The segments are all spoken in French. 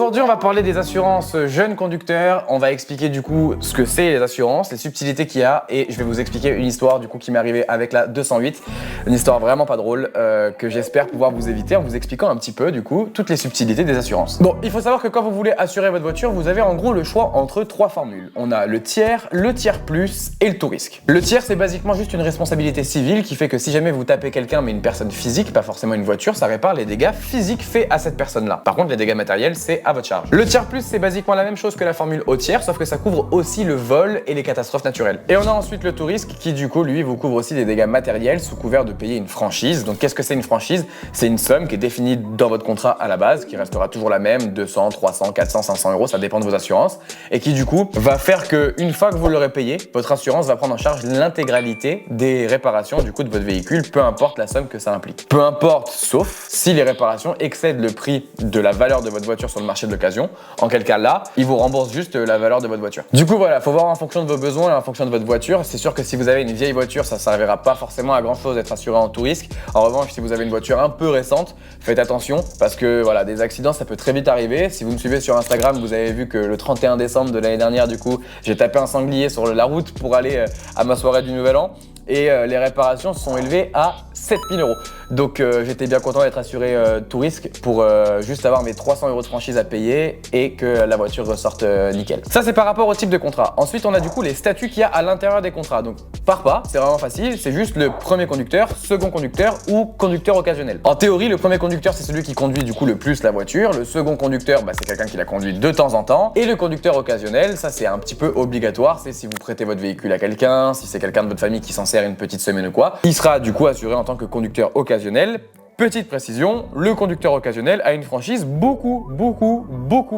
aujourd'hui, on va parler des assurances jeunes conducteurs. On va expliquer du coup ce que c'est les assurances, les subtilités qu'il y a, et je vais vous expliquer une histoire du coup qui m'est arrivée avec la 208. Une histoire vraiment pas drôle que j'espère pouvoir vous éviter en vous expliquant un petit peu du coup toutes les subtilités des assurances. Bon, il faut savoir que quand vous voulez assurer votre voiture, vous avez en gros le choix entre trois formules. On a le tiers plus et le tout risque. Le tiers, c'est basiquement juste une responsabilité civile qui fait que si jamais vous tapez quelqu'un mais une personne physique, pas forcément une voiture, ça répare les dégâts physiques faits à cette personne-là. Par contre, les dégâts matériels, c'est à votre charge. Le tiers plus, c'est basiquement la même chose que la formule au tiers, sauf que ça couvre aussi le vol et les catastrophes naturelles. Et on a ensuite le tout risque qui du coup, lui, vous couvre aussi des dégâts matériels sous couvert de payer une franchise. Donc qu'est-ce que c'est une franchise? C'est une somme qui est définie dans votre contrat à la base, qui restera toujours la même, 200, 300, 400, 500 euros, ça dépend de vos assurances, et qui du coup va faire que une fois que vous l'aurez payé, votre assurance va prendre en charge l'intégralité des réparations du coup de votre véhicule, peu importe la somme que ça implique. Peu importe, sauf si les réparations excèdent le prix de la valeur de votre voiture sur le marché de l'occasion, en quel cas là, ils vous remboursent juste la valeur de votre voiture. Du coup voilà, faut voir en fonction de vos besoins et en fonction de votre voiture. C'est sûr que si vous avez une vieille voiture, ça ne servira pas forcément à grand chose d'être assuré en tout risque. En revanche, si vous avez une voiture un peu récente, faites attention parce que voilà, des accidents ça peut très vite arriver. Si vous me suivez sur Instagram, vous avez vu que le 31 décembre de l'année dernière, du coup, j'ai tapé un sanglier sur la route pour aller à ma soirée du Nouvel An. Et les réparations se sont élevées à 7000 euros. Donc j'étais bien content d'être assuré tout risque pour juste avoir mes 300 euros de franchise à payer et que la voiture ressorte nickel. Ça c'est par rapport au type de contrat. Ensuite on a du coup les statuts qu'il y a à l'intérieur des contrats. Donc par pas, c'est vraiment facile, c'est juste le premier conducteur, second conducteur ou conducteur occasionnel. En théorie, le premier conducteur c'est celui qui conduit du coup le plus la voiture. Le second conducteur, c'est quelqu'un qui la conduit de temps en temps. Et le conducteur occasionnel, ça c'est un petit peu obligatoire. C'est si vous prêtez votre véhicule à quelqu'un, si c'est quelqu'un de votre famille qui s'en sert une petite semaine ou quoi, il sera du coup assuré en tant que conducteur occasionnel. Petite précision, le conducteur occasionnel a une franchise beaucoup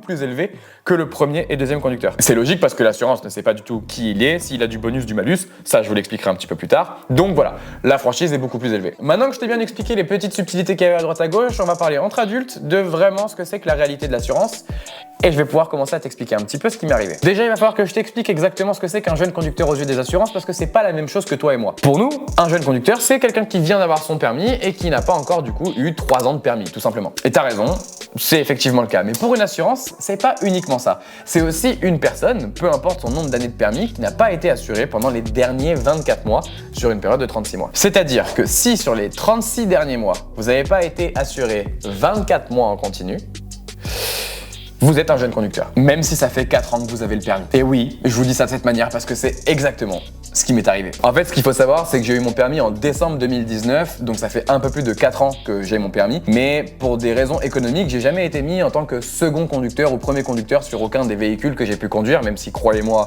plus élevée que le premier et deuxième conducteur. C'est logique parce que l'assurance ne sait pas du tout qui il est, s'il a du bonus, du malus, ça je vous l'expliquerai un petit peu plus tard. Donc voilà, la franchise est beaucoup plus élevée. Maintenant que je t'ai bien expliqué les petites subtilités qu'il y a à droite à gauche, on va parler entre adultes de vraiment ce que c'est que la réalité de l'assurance. Et je vais pouvoir commencer à t'expliquer un petit peu ce qui m'est arrivé. Déjà, il va falloir que je t'explique exactement ce que c'est qu'un jeune conducteur aux yeux des assurances parce que c'est pas la même chose que toi et moi. Pour nous, un jeune conducteur, c'est quelqu'un qui vient d'avoir son permis et qui n'a pas encore du coup eu 3 ans de permis, tout simplement. Et t'as raison, c'est effectivement le cas. Mais pour une assurance, c'est pas uniquement ça. C'est aussi une personne, peu importe son nombre d'années de permis, qui n'a pas été assurée pendant les derniers 24 mois sur une période de 36 mois. C'est-à-dire que si sur les 36 derniers mois, vous n'avez pas été assuré 24 mois en continu, vous êtes un jeune conducteur, même si ça fait 4 ans que vous avez le permis. Et oui, je vous dis ça de cette manière parce que c'est exactement ce qui m'est arrivé. En fait, ce qu'il faut savoir, c'est que j'ai eu mon permis en décembre 2019, donc ça fait un peu plus de 4 ans que j'ai mon permis, mais pour des raisons économiques, j'ai jamais été mis en tant que second conducteur ou premier conducteur sur aucun des véhicules que j'ai pu conduire, même si, croyez-moi,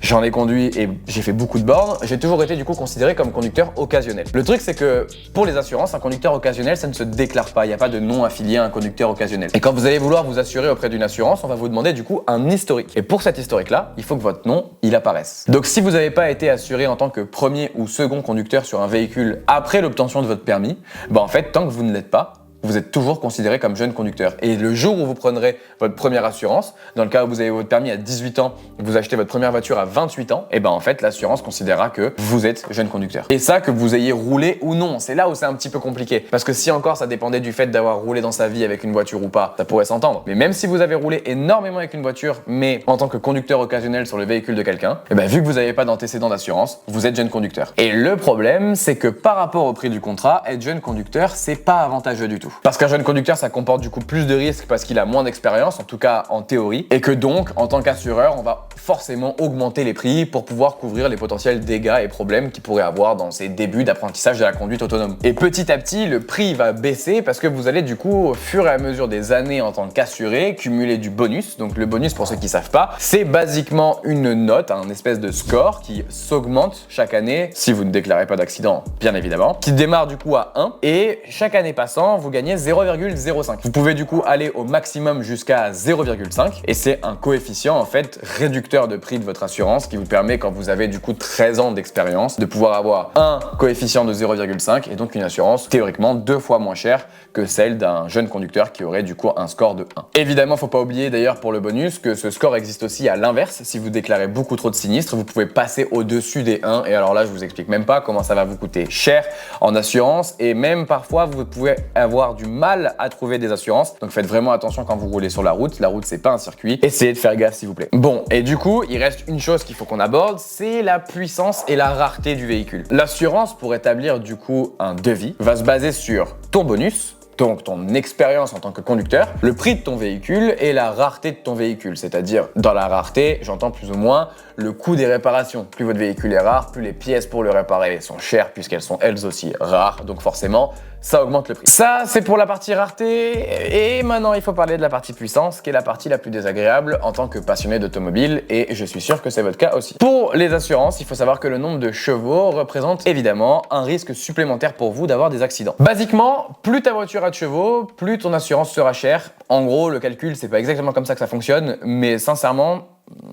j'en ai conduit et j'ai fait beaucoup de bornes, j'ai toujours été du coup considéré comme conducteur occasionnel. Le truc c'est que pour les assurances, un conducteur occasionnel ça ne se déclare pas, il n'y a pas de nom affilié à un conducteur occasionnel. Et quand vous allez vouloir vous assurer auprès d'une assurance, on va vous demander du coup un historique. Et pour cet historique là, il faut que votre nom il apparaisse. Donc si vous n'avez pas été assuré en tant que premier ou second conducteur sur un véhicule après l'obtention de votre permis, en fait tant que vous ne l'êtes pas, vous êtes toujours considéré comme jeune conducteur. Et le jour où vous prendrez votre première assurance, dans le cas où vous avez votre permis à 18 ans, vous achetez votre première voiture à 28 ans, et en fait l'assurance considérera que vous êtes jeune conducteur. Et ça, que vous ayez roulé ou non, c'est là où c'est un petit peu compliqué. Parce que si encore ça dépendait du fait d'avoir roulé dans sa vie avec une voiture ou pas, ça pourrait s'entendre. Mais même si vous avez roulé énormément avec une voiture, mais en tant que conducteur occasionnel sur le véhicule de quelqu'un, vu que vous n'avez pas d'antécédent d'assurance, vous êtes jeune conducteur. Et le problème, c'est que par rapport au prix du contrat, être jeune conducteur, c'est pas avantageux du tout. Parce qu'un jeune conducteur, ça comporte du coup plus de risques parce qu'il a moins d'expérience, en tout cas en théorie, et que donc, en tant qu'assureur, on va forcément augmenter les prix pour pouvoir couvrir les potentiels dégâts et problèmes qu'il pourrait avoir dans ses débuts d'apprentissage de la conduite autonome. Et petit à petit, le prix va baisser parce que vous allez du coup, au fur et à mesure des années en tant qu'assuré, cumuler du bonus. Donc le bonus, pour ceux qui savent pas, c'est basiquement une note, un espèce de score qui s'augmente chaque année, si vous ne déclarez pas d'accident, bien évidemment, qui démarre du coup à 1, et chaque année passant, vous gagnez 0,05. Vous pouvez du coup aller au maximum jusqu'à 0,5 et c'est un coefficient en fait réducteur de prix de votre assurance qui vous permet, quand vous avez du coup 13 ans d'expérience, de pouvoir avoir un coefficient de 0,5 et donc une assurance théoriquement 2 fois moins chère que celle d'un jeune conducteur qui aurait du coup un score de 1. Évidemment, faut pas oublier d'ailleurs pour le bonus que ce score existe aussi à l'inverse. Si vous déclarez beaucoup trop de sinistres, vous pouvez passer au-dessus des 1 et alors là je vous explique même pas comment ça va vous coûter cher en assurance et même parfois vous pouvez avoir avoir du mal à trouver des assurances. Donc faites vraiment attention quand vous roulez sur la route. La route, c'est pas un circuit. Essayez de faire gaffe, s'il vous plaît. Bon, et du coup, il reste une chose qu'il faut qu'on aborde, c'est la puissance et la rareté du véhicule. L'assurance, pour établir du coup un devis, va se baser sur ton bonus, donc ton expérience en tant que conducteur, le prix de ton véhicule et la rareté de ton véhicule. C'est-à-dire, dans la rareté, j'entends plus ou moins le coût des réparations. Plus votre véhicule est rare, plus les pièces pour le réparer sont chères puisqu'elles sont elles aussi rares. Donc forcément, ça augmente le prix. Ça, c'est pour la partie rareté. Et maintenant, il faut parler de la partie puissance, qui est la partie la plus désagréable en tant que passionné d'automobile. Et je suis sûr que c'est votre cas aussi. Pour les assurances, il faut savoir que le nombre de chevaux représente évidemment un risque supplémentaire pour vous d'avoir des accidents. Basiquement, plus ta voiture a de chevaux, plus ton assurance sera chère. En gros, le calcul, c'est pas exactement comme ça que ça fonctionne, mais sincèrement,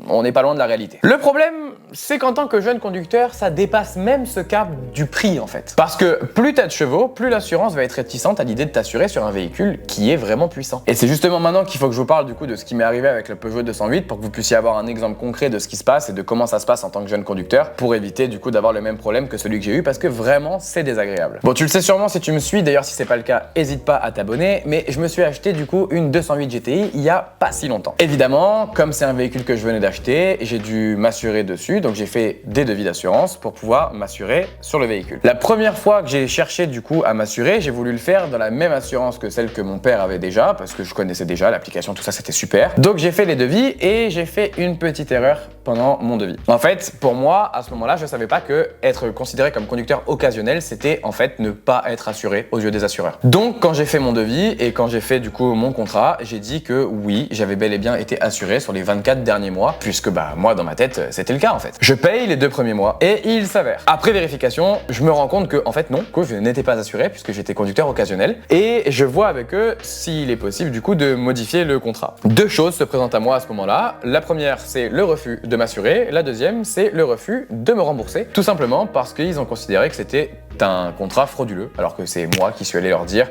on n'est pas loin de la réalité. Le problème, c'est qu'en tant que jeune conducteur, ça dépasse même ce cap du prix en fait. Parce que plus t'as de chevaux, plus l'assurance va être réticente à l'idée de t'assurer sur un véhicule qui est vraiment puissant. Et c'est justement maintenant qu'il faut que je vous parle du coup de ce qui m'est arrivé avec le Peugeot 208 pour que vous puissiez avoir un exemple concret de ce qui se passe et de comment ça se passe en tant que jeune conducteur pour éviter du coup d'avoir le même problème que celui que j'ai eu parce que vraiment c'est désagréable. Bon, tu le sais sûrement si tu me suis, d'ailleurs si c'est pas le cas, hésite pas à t'abonner, mais je me suis acheté du coup une 208 GTI il y a pas si longtemps. Évidemment, comme c'est un véhicule que je venais d'acheter, j'ai dû m'assurer dessus, donc j'ai fait des devis d'assurance pour pouvoir m'assurer sur le véhicule. La première fois que j'ai cherché du coup à m'assurer, j'ai voulu le faire dans la même assurance que celle que mon père avait déjà, parce que je connaissais déjà l'application, tout ça c'était super. Donc j'ai fait les devis et j'ai fait une petite erreur pendant mon devis. En fait, pour moi, à ce moment-là, je savais pas que être considéré comme conducteur occasionnel, c'était en fait ne pas être assuré aux yeux des assureurs. Donc quand j'ai fait mon devis et quand j'ai fait du coup mon contrat, j'ai dit que oui, j'avais bel et bien été assuré sur les 24 derniers mois, puisque moi dans ma tête c'était le cas en fait. Je paye les 2 premiers mois et il s'avère, après vérification, je me rends compte que en fait non, que je n'étais pas assuré puisque j'étais conducteur occasionnel et je vois avec eux s'il est possible du coup de modifier le contrat. Deux choses se présentent à moi à ce moment-là. La première, c'est le refus de m'assurer. La deuxième, c'est le refus de me rembourser, tout simplement parce qu'ils ont considéré que c'était un contrat frauduleux, alors que c'est moi qui suis allé leur dire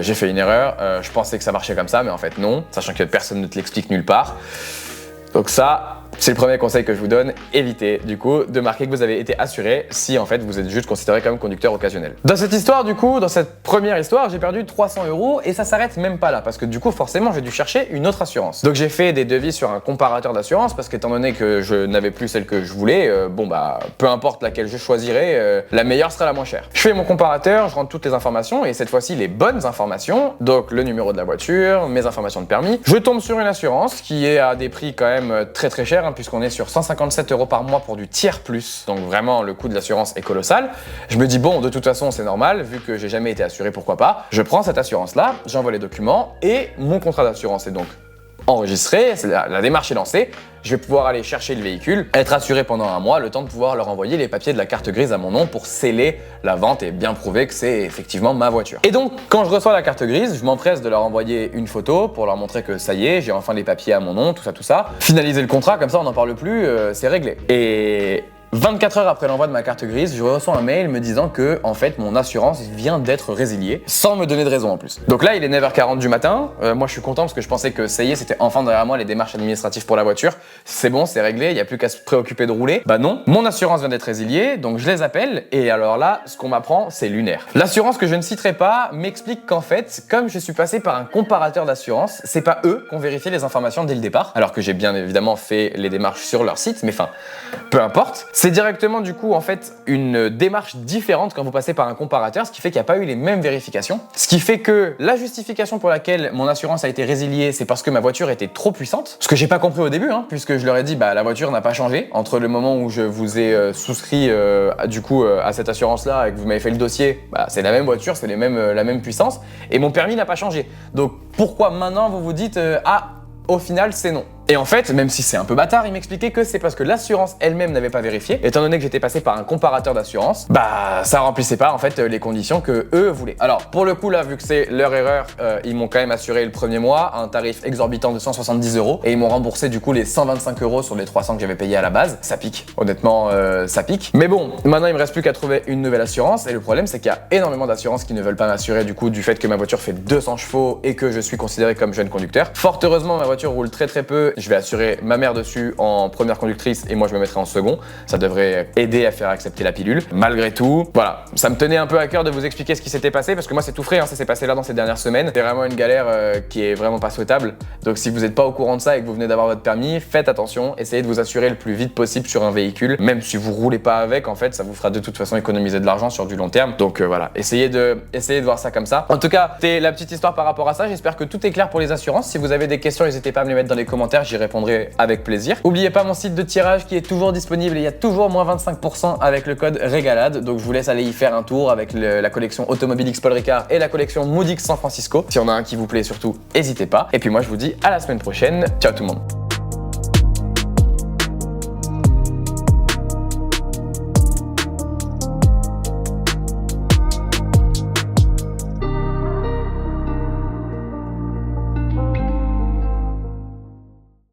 j'ai fait une erreur, je pensais que ça marchait comme ça, mais en fait non, sachant que personne ne te l'explique nulle part. Donc ça, c'est le premier conseil que je vous donne, évitez du coup de marquer que vous avez été assuré si en fait vous êtes juste considéré comme conducteur occasionnel. Dans cette histoire du coup, dans cette première histoire, j'ai perdu 300 € et ça s'arrête même pas là parce que du coup forcément j'ai dû chercher une autre assurance. Donc j'ai fait des devis sur un comparateur d'assurance parce qu'étant donné que je n'avais plus celle que je voulais, peu importe laquelle je choisirais, la meilleure sera la moins chère. Je fais mon comparateur, je rentre toutes les informations et cette fois-ci les bonnes informations, donc le numéro de la voiture, mes informations de permis. Je tombe sur une assurance qui est à des prix quand même très très chers, puisqu'on est sur 157 € par mois pour du tiers plus, donc vraiment le coût de l'assurance est colossal. Je me dis bon, de toute façon c'est normal, vu que j'ai jamais été assuré, pourquoi pas. Je prends cette assurance là, j'envoie les documents et mon contrat d'assurance est donc enregistré, la démarche est lancée. Je vais pouvoir aller chercher le véhicule, être assuré pendant un mois, le temps de pouvoir leur envoyer les papiers de la carte grise à mon nom pour sceller la vente et bien prouver que c'est effectivement ma voiture. Et donc, quand je reçois la carte grise, je m'empresse de leur envoyer une photo pour leur montrer que ça y est, j'ai enfin les papiers à mon nom, tout ça. Finaliser le contrat, comme ça on n'en parle plus, c'est réglé. Et 24 heures après l'envoi de ma carte grise, je reçois un mail me disant que en fait mon assurance vient d'être résiliée sans me donner de raison en plus. Donc là il est 9h40 du matin, moi je suis content parce que je pensais que ça y est, c'était enfin derrière moi les démarches administratives pour la voiture. C'est bon, c'est réglé, il n'y a plus qu'à se préoccuper de rouler. Bah non, mon assurance vient d'être résiliée, donc je les appelle et alors là ce qu'on m'apprend c'est lunaire. L'assurance que je ne citerai pas m'explique qu'en fait, comme je suis passé par un comparateur d'assurance, c'est pas eux qui ont vérifié les informations dès le départ, alors que j'ai bien évidemment fait les démarches sur leur site, mais enfin, peu importe. C'est directement du coup en fait une démarche différente quand vous passez par un comparateur, ce qui fait qu'il n'y a pas eu les mêmes vérifications. Ce qui fait que la justification pour laquelle mon assurance a été résiliée, c'est parce que ma voiture était trop puissante. Ce que j'ai pas compris au début, puisque je leur ai dit la voiture n'a pas changé entre le moment où je vous ai souscrit à cette assurance-là et que vous m'avez fait le dossier. C'est la même voiture, c'est la même puissance et mon permis n'a pas changé. Donc pourquoi maintenant vous vous dites au final c'est non? Et en fait, même si c'est un peu bâtard, il m'expliquait que c'est parce que l'assurance elle-même n'avait pas vérifié. Étant donné que j'étais passé par un comparateur d'assurance, ça remplissait pas en fait les conditions que eux voulaient. Alors pour le coup là, vu que c'est leur erreur, ils m'ont quand même assuré le premier mois à un tarif exorbitant de 170 € et ils m'ont remboursé du coup les 125 € sur les 300 que j'avais payé à la base. Ça pique, honnêtement, ça pique. Mais bon, maintenant il me reste plus qu'à trouver une nouvelle assurance et le problème c'est qu'il y a énormément d'assurances qui ne veulent pas m'assurer du coup du fait que ma voiture fait 200 chevaux et que je suis considéré comme jeune conducteur. Fort heureusement, ma voiture roule très peu je vais assurer ma mère dessus en première conductrice et moi je me mettrai en second. Ça devrait aider à faire accepter la pilule. Malgré tout, voilà, ça me tenait un peu à cœur de vous expliquer ce qui s'était passé parce que moi c'est tout frais, hein, ça s'est passé là dans ces dernières semaines. C'est vraiment une galère qui est vraiment pas souhaitable. Donc si vous n'êtes pas au courant de ça et que vous venez d'avoir votre permis, faites attention, essayez de vous assurer le plus vite possible sur un véhicule. Même si vous roulez pas avec, en fait, ça vous fera de toute façon économiser de l'argent sur du long terme. Donc voilà, essayez de voir ça comme ça. En tout cas, c'était la petite histoire par rapport à ça. J'espère que tout est clair pour les assurances. Si vous avez des questions, n'hésitez pas à me les mettre dans les commentaires, j'y répondrai avec plaisir. N'oubliez pas mon site de tirage qui est toujours disponible et il y a toujours moins 25% avec le code REGALADE. Donc je vous laisse aller y faire un tour avec la collection Automobile X Paul Ricard et la collection Mood X San Francisco. Si on a un qui vous plaît surtout, n'hésitez pas. Et puis moi je vous dis à la semaine prochaine. Ciao tout le monde.